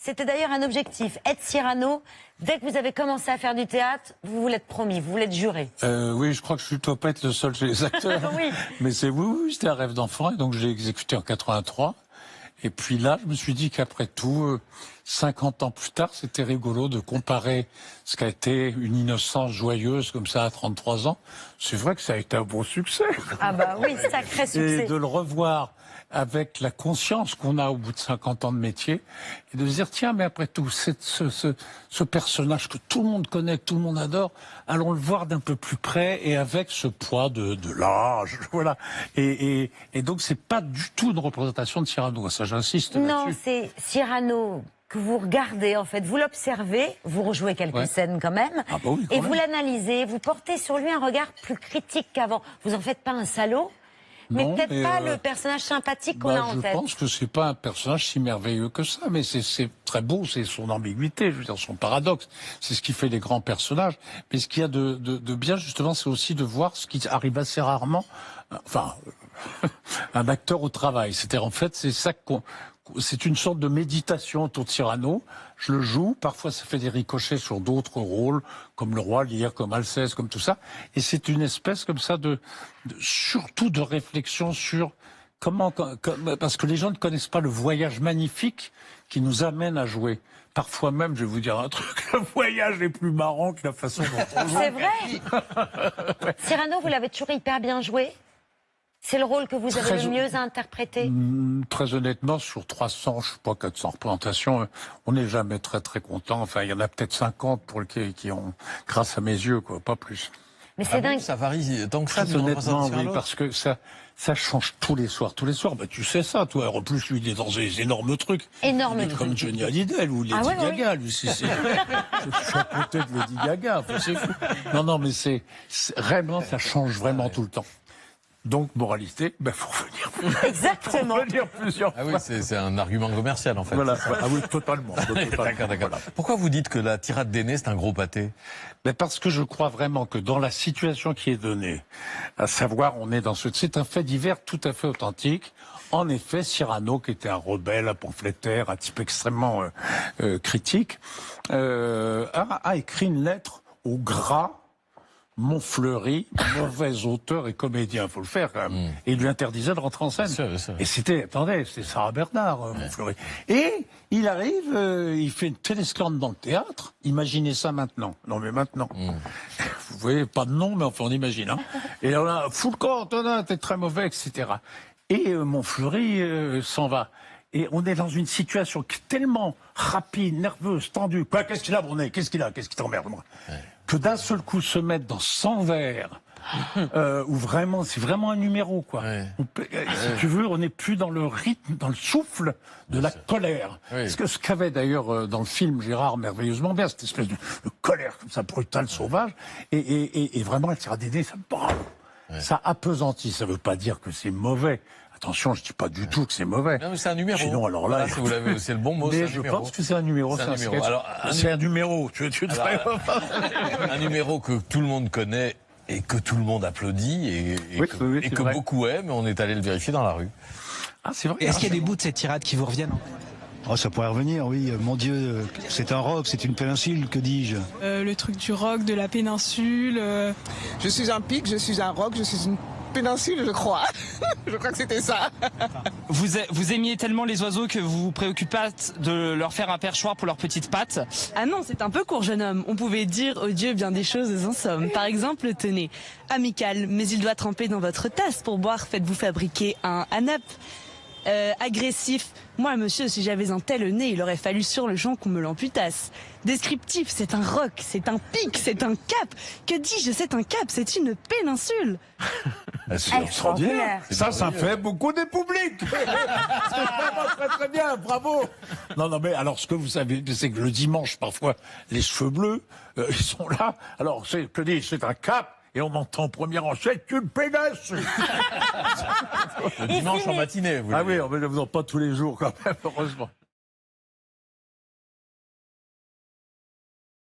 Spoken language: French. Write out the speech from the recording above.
C'était d'ailleurs un objectif. Être Cyrano, dès que vous avez commencé à faire du théâtre, vous vous l'êtes promis, vous l'êtes juré. Oui, je crois que je dois pas être le seul chez les acteurs. Oui. Mais oui, c'était un rêve d'enfant, et donc je l'ai exécuté en 83. Et puis là, je me suis dit qu'après tout, 50 ans plus tard, c'était rigolo de comparer ce qu'a été une innocence joyeuse comme ça à 33 ans. C'est vrai que ça a été un bon succès. Ah bah oui, sacré succès. Et de le revoir avec la conscience qu'on a au bout de 50 ans de métier, et de se dire, tiens, mais après tout, ce personnage que tout le monde connaît, que tout le monde adore, allons le voir d'un peu plus près et avec ce poids de l'âge, voilà. Et donc, c'est pas du tout une représentation de Cyrano, ça j'insiste là-dessus. Non, c'est Cyrano que vous regardez, en fait, vous l'observez, vous rejouez quelques scènes quand même, Ah bah oui, quand et même. vous l'analysez, vous portez sur lui un regard plus critique qu'avant. Vous en faites pas un salaud, mais Non, peut-être pas le personnage sympathique qu'on a en tête. Je pense que c'est pas un personnage si merveilleux que ça, mais c'est très beau, c'est son ambiguïté, je veux dire, son paradoxe. C'est ce qui fait les grands personnages. Mais ce qu'il y a de bien, justement, c'est aussi de voir ce qui arrive assez rarement, enfin, un acteur au travail. C'est-à-dire, en fait, c'est ça c'est une sorte de méditation autour de Cyrano. Je le joue, parfois ça fait des ricochets sur d'autres rôles, comme le roi Lear, comme Alceste, comme tout ça. Et c'est une espèce comme ça surtout de réflexion sur parce que les gens ne connaissent pas le voyage magnifique qui nous amène à jouer. Parfois même, je vais vous dire un truc, le voyage est plus marrant que la façon dont on joue. C'est vrai. Cyrano, vous l'avez toujours hyper bien joué. C'est le rôle que vous avez le mieux interprété. Très honnêtement, sur 300, je sais pas, 400 représentations, on n'est jamais très très content. Enfin, il y en a peut-être 50 qui ont, grâce à mes yeux, quoi, pas plus. Mais c'est dingue. Ça varie tant que ça. Très honnêtement, oui, parce que ça change tous les soirs. Tous les soirs, bah, tu sais ça, toi. En plus, lui, il est dans des énormes trucs. Énormes trucs. Comme Johnny Hallyday ou Lady Gaga. Lui, je suis à côté de Lady Gaga. Enfin, c'est fou. Non, mais vraiment, ça change vraiment tout le temps. Donc, moralité, faut revenir. Exactement. Faut revenir plusieurs fois. Ah oui, c'est un argument commercial, en fait. Voilà. Ah oui, totalement. D'accord. Voilà. Pourquoi vous dites que la tirade d'aîné, c'est un gros pâté? Parce que je crois vraiment que dans la situation qui est donnée, à savoir, c'est un fait divers tout à fait authentique. En effet, Cyrano, qui était un rebelle, un pamphlétaire, un type extrêmement critique, a écrit une lettre au gras Montfleury, mauvais auteur et comédien, faut le faire quand même. Et il lui interdisait de rentrer en scène. Bien sûr. Et c'était Sarah Bernard, Montfleury. Et il arrive, il fait une télésclande dans le théâtre. Imaginez ça maintenant. Non mais maintenant. Vous voyez, pas de nom, mais enfin on imagine. Hein. Et là, on a full camp, t'es très mauvais, etc. Et Montfleury s'en va. Et on est dans une situation tellement rapide, nerveuse, tendue. Quoi, qu'est-ce qu'il a, Brunet? Qu'est-ce qu'il a? Qu'est-ce qui t'emmerde, moi? Que d'un seul coup se mettre dans 100 vers, où vraiment, c'est vraiment un numéro, quoi. Si tu veux, on n'est plus dans le rythme, dans le souffle de la colère. Parce que ce qu'avait d'ailleurs dans le film Gérard merveilleusement bien, cette espèce de colère comme ça, brutale, sauvage, et vraiment, elle tire des ça bravo. Ça appesantit, ça veut pas dire que c'est mauvais. Attention, je dis pas du tout que c'est mauvais. Non, mais c'est un numéro. Sinon, alors là, si vous l'avez, c'est le bon mot. Mais je pense que c'est un numéro. C'est un numéro. Alors, c'est un numéro. Un numéro que tout le monde connaît et que tout le monde applaudit et que beaucoup aiment. On est allé le vérifier dans la rue. Ah, c'est vrai. Est-ce qu'il y a des bouts de cette tirade qui vous reviennent? Oh, ça pourrait revenir, oui. Mon Dieu, c'est un roc, c'est une péninsule, que dis-je? Le truc du roc, de la péninsule. Je suis un pic, je suis un roc, je suis une péninsule, je crois. Je crois que c'était ça. Vous aimiez tellement les oiseaux que vous vous préoccupez pas de leur faire un perchoir pour leurs petites pattes? Ah non, c'est un peu court, jeune homme. On pouvait dire au Dieu bien des choses en somme. Par exemple, tenez, amical, mais il doit tremper dans votre tasse. Pour boire, faites-vous fabriquer un anap. Agressif. Moi, monsieur, si j'avais un tel nez, il aurait fallu sur le champ qu'on me l'amputasse. Descriptif, c'est un roc, c'est un pic, c'est un cap. Que dis-je, c'est un cap, c'est une péninsule. C'est extraordinaire. Ça fait beaucoup de public. C'est vraiment très très bien, bravo. Non, mais alors ce que vous savez, c'est que le dimanche, parfois, les cheveux bleus, ils sont là. Alors, c'est un cap. Et on entend en première rang, c'est une péninsule. Le dimanche en matinée, vous Ah oui, on ne le faisant pas tous les jours quand même, heureusement.